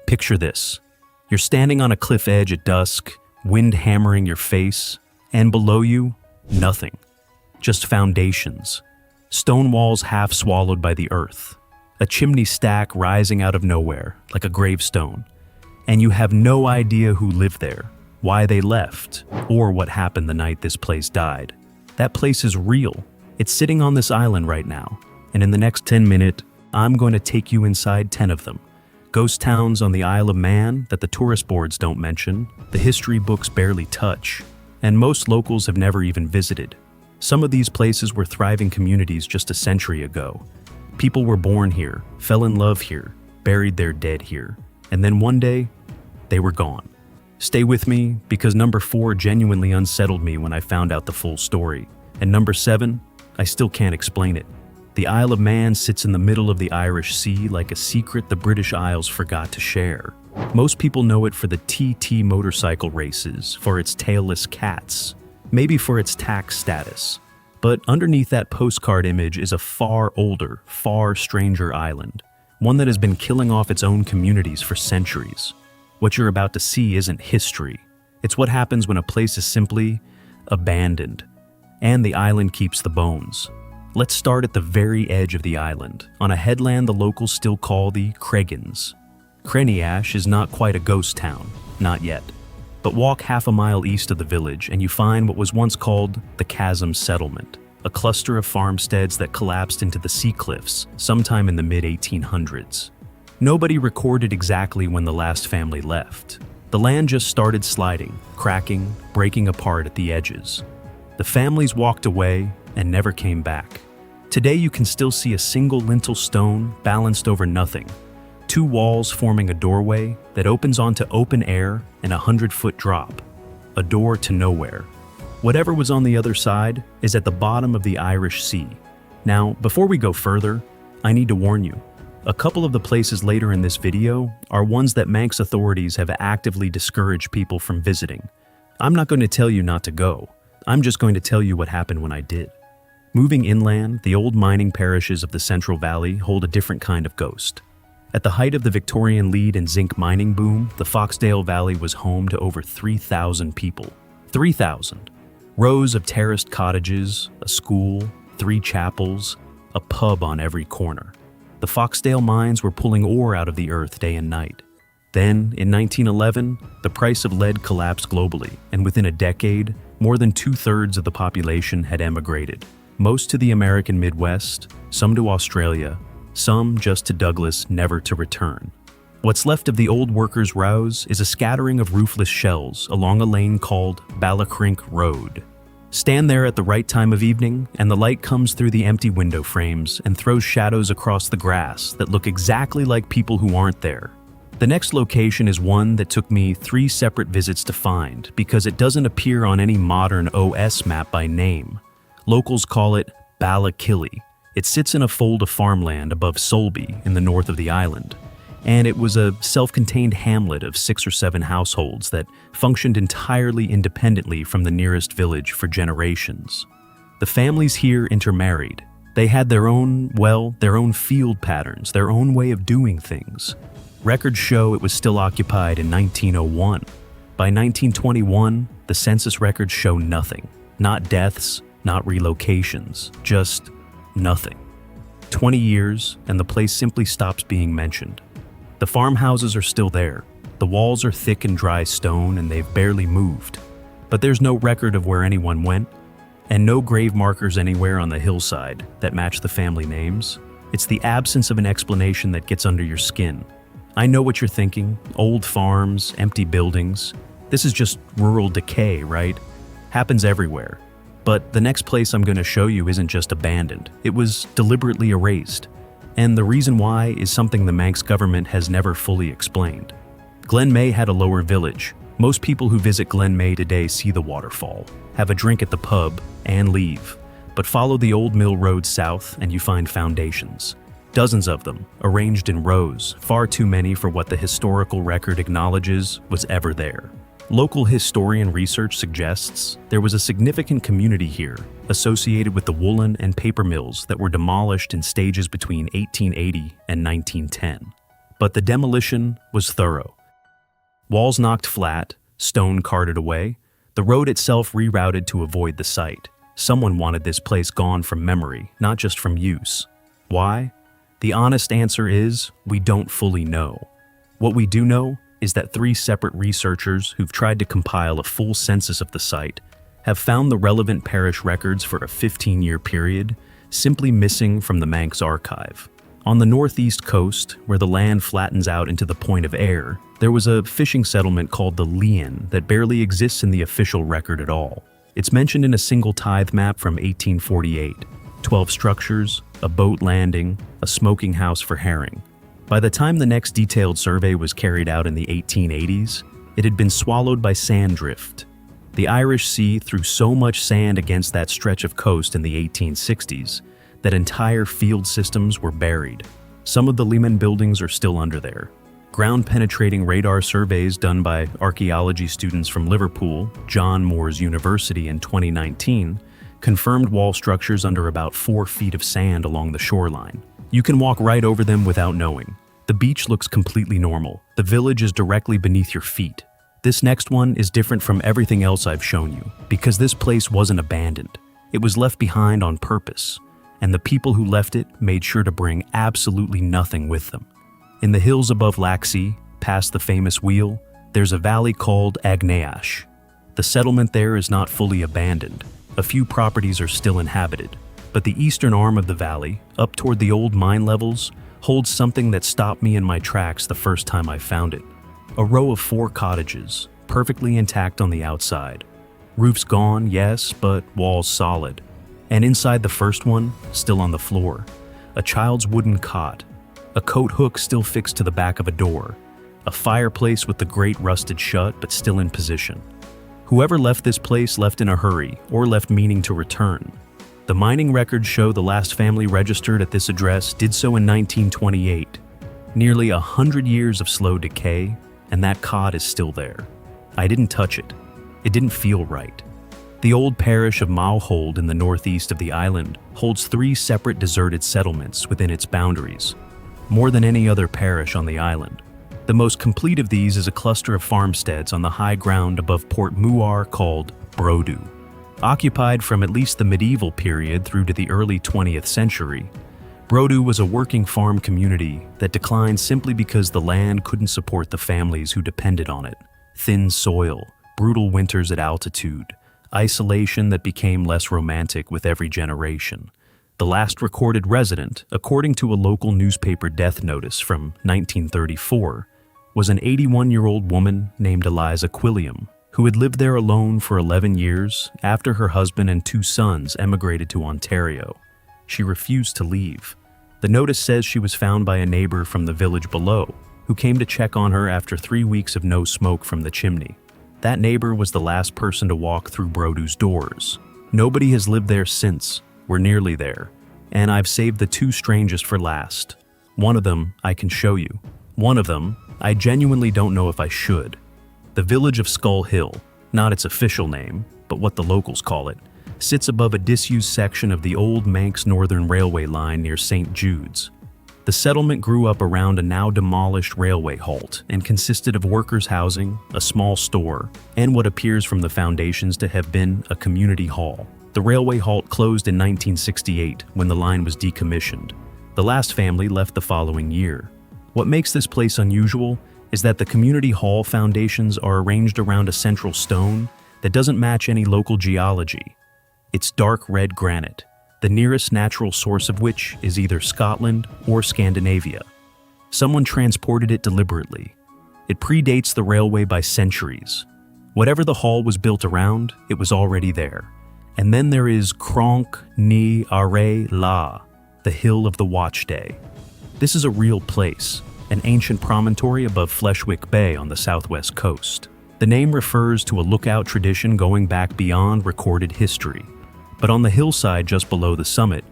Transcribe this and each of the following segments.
Picture this. You're standing on a cliff edge at dusk, wind hammering your face, and below you, nothing. Just foundations. Stone walls half swallowed by the earth. A chimney stack rising out of nowhere, like a gravestone. And you have no idea who lived there, why they left, or what happened the night this place died. That place is real. It's sitting on this island right now. And in the next 10 minutes, I'm going to take you inside 10 of them. Ghost towns on the Isle of Man that the tourist boards don't mention, the history books barely touch, and most locals have never even visited. Some of these places were thriving communities just a century ago. People were born here, fell in love here, buried their dead here, and then one day, they were gone. Stay with me, because number 4 genuinely unsettled me when I found out the full story, and number 7, I still can't explain it. The Isle of Man sits in the middle of the Irish Sea like a secret the British Isles forgot to share. Most people know it for the TT motorcycle races, for its tailless cats, maybe for its tax status. But underneath that postcard image is a far older, far stranger island, one that has been killing off its own communities for centuries. What you're about to see isn't history. It's what happens when a place is simply abandoned, and the island keeps the bones. Let's start at the very edge of the island, on a headland the locals still call the Cregans. Creniash is not quite a ghost town, not yet. But walk half a mile east of the village and you find what was once called the Chasm Settlement, a cluster of farmsteads that collapsed into the sea cliffs sometime in the mid-1800s. Nobody recorded exactly when the last family left. The land just started sliding, cracking, breaking apart at the edges. The families walked away and never came back. Today you can still see a single lintel stone balanced over nothing, 2 walls forming a doorway that opens onto open air and a 100-foot drop, a door to nowhere. Whatever was on the other side is at the bottom of the Irish Sea. Now, before we go further, I need to warn you. A couple of the places later in this video are ones that Manx authorities have actively discouraged people from visiting. I'm not going to tell you not to go. I'm just going to tell you what happened when I did. Moving inland, the old mining parishes of the Central Valley hold a different kind of ghost. At the height of the Victorian lead and zinc mining boom, the Foxdale Valley was home to over 3,000 people. 3,000! Rows of terraced cottages, a school, 3 chapels, a pub on every corner. The Foxdale mines were pulling ore out of the earth day and night. Then, in 1911, the price of lead collapsed globally, and within a decade, more than 2/3 of the population had emigrated. Most to the American Midwest, some to Australia, some just to Douglas, never to return. What's left of the old workers' rows is a scattering of roofless shells along a lane called Ballacrinkh Road. Stand there at the right time of evening, and the light comes through the empty window frames and throws shadows across the grass that look exactly like people who aren't there. The next location is one that took me 3 separate visits to find because it doesn't appear on any modern OS map by name. Locals call it Ballakilly. It sits in a fold of farmland above Solby in the north of the island, and it was a self-contained hamlet of 6 or 7 households that functioned entirely independently from the nearest village for generations. The families here intermarried. They had their own field patterns, their own way of doing things. Records show it was still occupied in 1901. By 1921, the census records show nothing. Not deaths, not relocations, just nothing. 20 years, and the place simply stops being mentioned. The farmhouses are still there. The walls are thick and dry stone, and they've barely moved. But there's no record of where anyone went, and no grave markers anywhere on the hillside that match the family names. It's the absence of an explanation that gets under your skin. I know what you're thinking. Old farms, empty buildings. This is just rural decay, right? Happens everywhere. But the next place I'm going to show you isn't just abandoned. It was deliberately erased. And the reason why is something the Manx government has never fully explained. Glen May had a lower village. Most people who visit Glen May today see the waterfall, have a drink at the pub, and leave. But follow the old mill road south and you find foundations. Dozens of them, arranged in rows, far too many for what the historical record acknowledges was ever there. Local historian research suggests there was a significant community here associated with the woolen and paper mills that were demolished in stages between 1880 and 1910. but the demolition was thorough. Walls knocked flat, stone carted away, the road itself rerouted to avoid the site. Someone wanted this place gone from memory, not just from use. Why? The honest answer is, we don't fully know. What we do know is that 3 separate researchers who've tried to compile a full census of the site have found the relevant parish records for a 15-year period simply missing from the Manx archive. On the northeast coast, where the land flattens out into the Point of Ayr, there was a fishing settlement called the Lean that barely exists in the official record at all. It's mentioned in a single tithe map from 1848, 12 structures, a boat landing, a smoking house for herring. By the time the next detailed survey was carried out in the 1880s, it had been swallowed by sand drift. The Irish Sea threw so much sand against that stretch of coast in the 1860s that entire field systems were buried. Some of the Leman buildings are still under there. Ground-penetrating radar surveys done by archaeology students from Liverpool, John Moores University in 2019, confirmed wall structures under about 4 feet of sand along the shoreline. You can walk right over them without knowing. The beach looks completely normal. The village is directly beneath your feet. This next one is different from everything else I've shown you, because this place wasn't abandoned. It was left behind on purpose, and the people who left it made sure to bring absolutely nothing with them. In the hills above Laxey, past the famous wheel, there's a valley called Agneash. The settlement there is not fully abandoned. A few properties are still inhabited, but the eastern arm of the valley, up toward the old mine levels, holds something that stopped me in my tracks the first time I found it. A row of 4 cottages, perfectly intact on the outside. Roofs gone, yes, but walls solid. And inside the first one, still on the floor, a child's wooden cot, a coat hook still fixed to the back of a door, a fireplace with the grate rusted shut but still in position. Whoever left this place left in a hurry or left meaning to return. The mining records show the last family registered at this address did so in 1928. Nearly 100 years of slow decay, and that cot is still there. I didn't touch it. It didn't feel right. The old parish of Mauhold in the northeast of the island holds 3 separate deserted settlements within its boundaries, more than any other parish on the island. The most complete of these is a cluster of farmsteads on the high ground above Port Muar called Brodu. Occupied from at least the medieval period through to the early 20th century, Brodu was a working farm community that declined simply because the land couldn't support the families who depended on it. Thin soil, brutal winters at altitude, isolation that became less romantic with every generation. The last recorded resident, according to a local newspaper death notice from 1934, was an 81-year-old woman named Eliza Quilliam, who had lived there alone for 11 years after her husband and 2 sons emigrated to Ontario. She refused to leave. The notice says she was found by a neighbor from the village below, who came to check on her after 3 weeks of no smoke from the chimney. That neighbor was the last person to walk through Brodu's doors. Nobody has lived there since. We're nearly there. And I've saved the 2 strangest for last. One of them I can show you. One of them, I genuinely don't know if I should. The village of Skull Hill, not its official name, but what the locals call it, sits above a disused section of the old Manx Northern Railway line near St. Jude's. The settlement grew up around a now demolished railway halt and consisted of workers' housing, a small store, and what appears from the foundations to have been a community hall. The railway halt closed in 1968 when the line was decommissioned. The last family left the following year. What makes this place unusual is that the community hall foundations are arranged around a central stone that doesn't match any local geology. It's dark red granite, the nearest natural source of which is either Scotland or Scandinavia. Someone transported it deliberately. It predates the railway by centuries. Whatever the hall was built around, it was already there. And then there is Cronk Ni Are La, the Hill of the Watch Day. This is a real place, an ancient promontory above Fleshwick Bay on the southwest coast. The name refers to a lookout tradition going back beyond recorded history. But on the hillside just below the summit,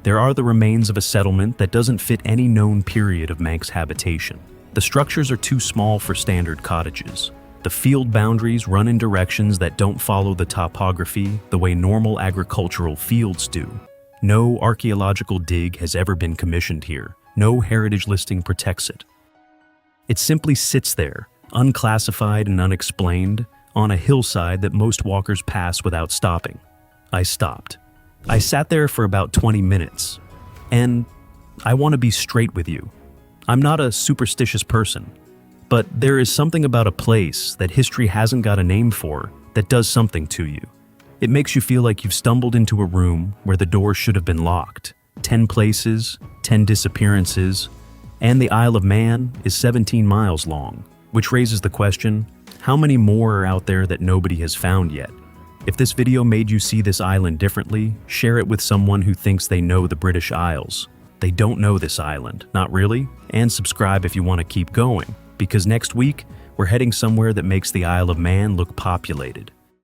there are the remains of a settlement that doesn't fit any known period of Manx habitation. The structures are too small for standard cottages. The field boundaries run in directions that don't follow the topography the way normal agricultural fields do. No archaeological dig has ever been commissioned here. No heritage listing protects it. It simply sits there, unclassified and unexplained, on a hillside that most walkers pass without stopping. I stopped. I sat there for about 20 minutes. And I want to be straight with you. I'm not a superstitious person, but there is something about a place that history hasn't got a name for that does something to you. It makes you feel like you've stumbled into a room where the door should have been locked. 10 places, 10 disappearances, and the Isle of Man is 17 miles long, which raises the question, how many more are out there that nobody has found yet? If this video made you see this island differently, share it with someone who thinks they know the British Isles. They don't know this island, not really, and subscribe if you want to keep going, because next week, we're heading somewhere that makes the Isle of Man look populated.